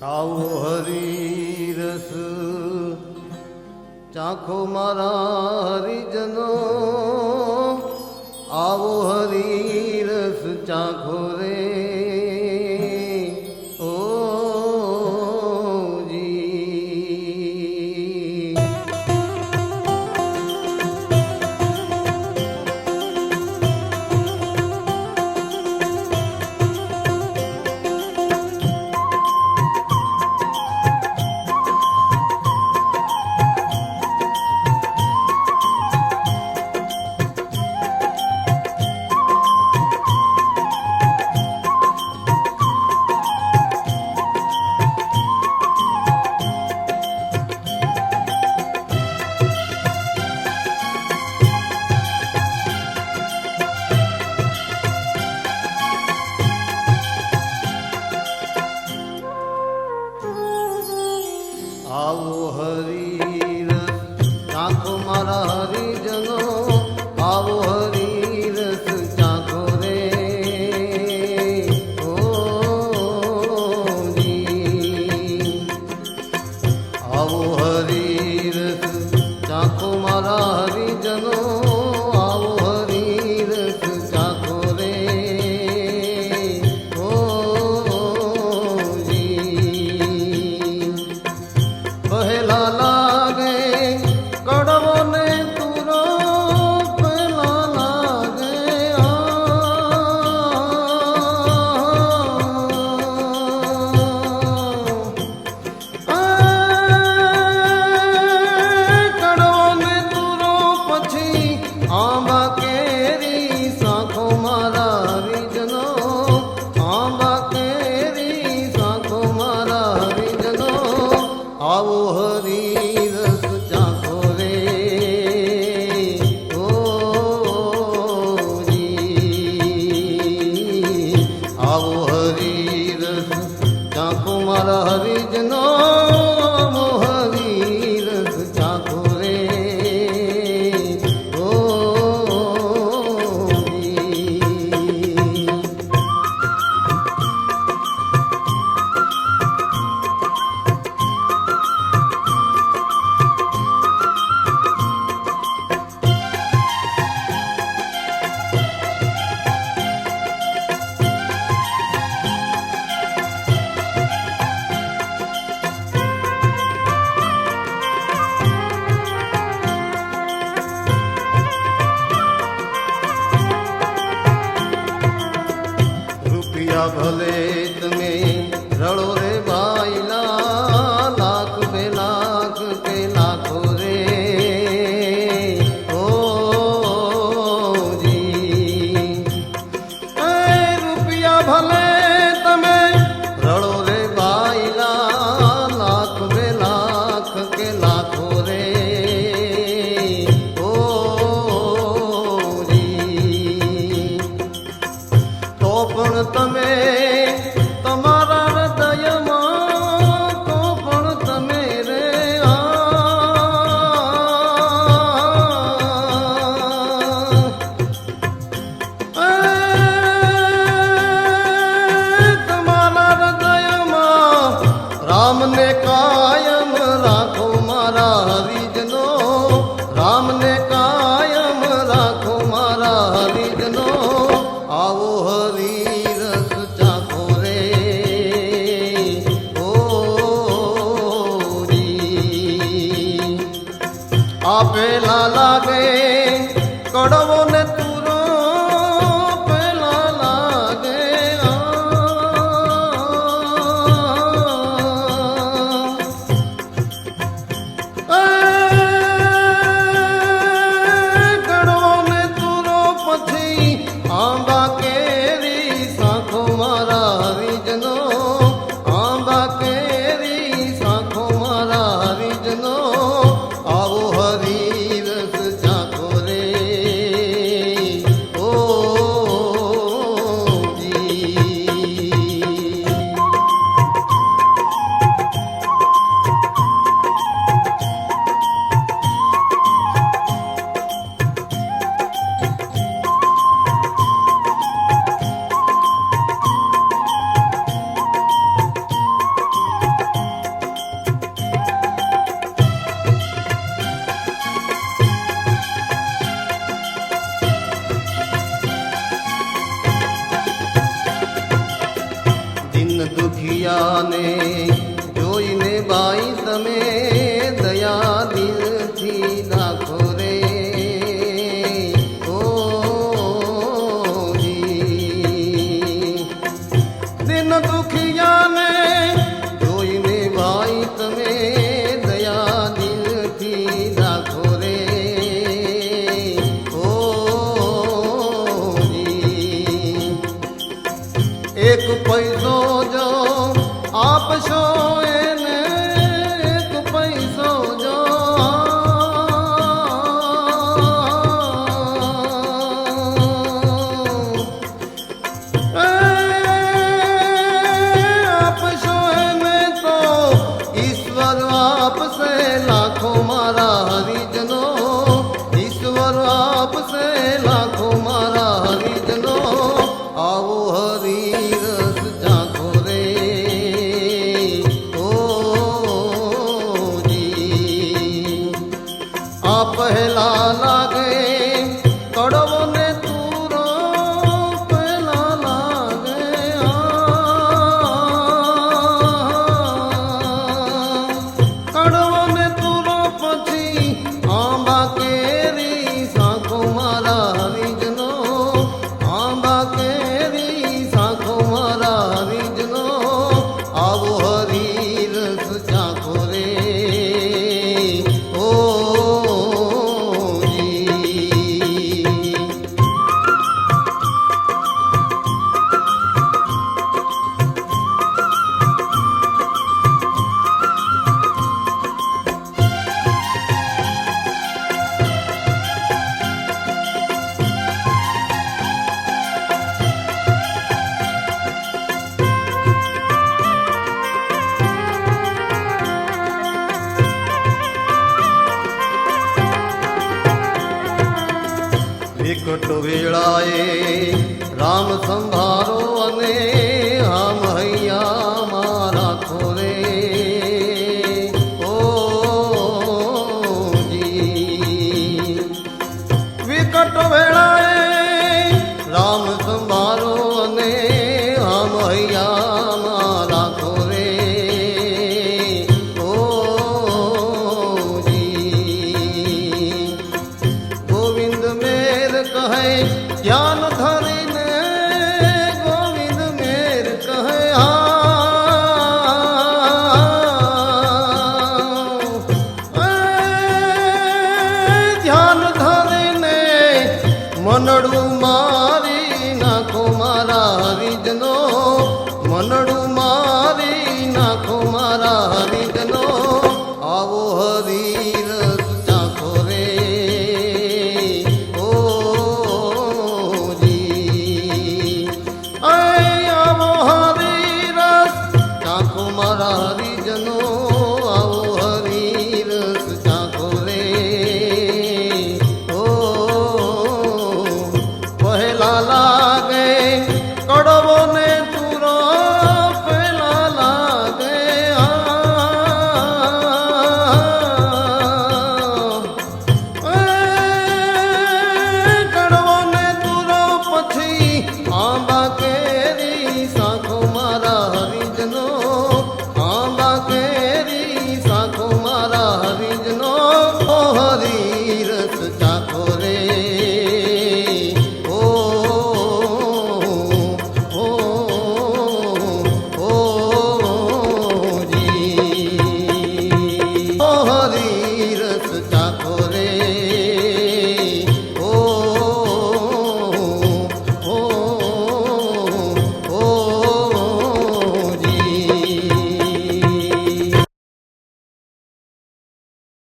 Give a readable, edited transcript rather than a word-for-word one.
આવો હરી રસ ચાખો મારા હરિજનો, આવો હરી રસ ચાખો રે ઓ જી। આવો હરી રસ ચાખો મારા હરિજનો, આવો હરી રસ ચાખો રે ઓ જી। આવો હરી રસ ચાખો મારા હરિજનો, આવો હરી રસ ચાખો રે ઓ જી। પહેલા લાગે કડવો ને તુરો, પહેલા લાગે કડવો ને તુરો, પછી આંબા કેરી સાખો મારા હરિજનો, આંબા કેરી સાખો મારા હરિજનો, આવો હરી રસ ચાખો રે ઓ જી। આવો હરી રસ ચાખો મારા હરિજનો, આવો હરી રસ ચાખો રે ઓ જી। રૂપિયા ભલે તમે રડો રે ભાઈલા, લાખ બે લાખ કે લાખો રે ઓ જી। રૂપિયા ભલે તમે રડો રે ભાઈલા, લાખ બે લાખ કે લાખો રે ઓ જી। તો પણ તમે તમારા હૃદયમાં, તો પણ તમે રે તમારા હૃદયમાં રામને કાયમ રાખો મારા હરિજનો, રામને કાયમ રાખો મારા હરિજનો, આવો હરી રસ ચાખો રે ઓ જી। આ પેલા લાગે કડવો ને તુરો, પેલા લાગે કડવો ને તુરો, પછી આંબા કેરી સાખો મારા હરિજનો, આંબા કેરી સાખો મારા હરિજનો, આવો હરી રસ ચાખો રે દુખિયાને જોઈને બાઈ તમે દયા દિલથી નાખો રે ઓ દિન દુખિયાને જોઈને બાઈ તમે દયા દિલથી નાખો રે ઓ એક પૈસો જો આપશો એને એક પૈસો જો આપશો એને તો ઈશ્વર આપશે લાખો મારા હરિજનો ઈશ્વર આપશે લાખો મારા હરિજનો આવો હરિરસ જાખો રે ઓ જી આ પહેલા લાગે કડવો ને તુરો પહેલા લાગે કડવો ને તુરો પછી આંબા કેરી સાખો મારા હરિજનો આંબા કેરી સાખો મારા હરિજનો આવો હરિરસ ચાખો રે ઓ જી વિકટ વેળાએ રામ સંભારો અને આમ હૈયા મારા ખોરે ઓ જી વિકટ વેળાએ રામ સંભારો અને આમ હૈયા મારા ખોરે ઓ જી ગોવિંદ મેર કહે જ્ઞાન ધરીને ગોવિંદ મેર કહે ધ્યાન ધરીને મનડું મારી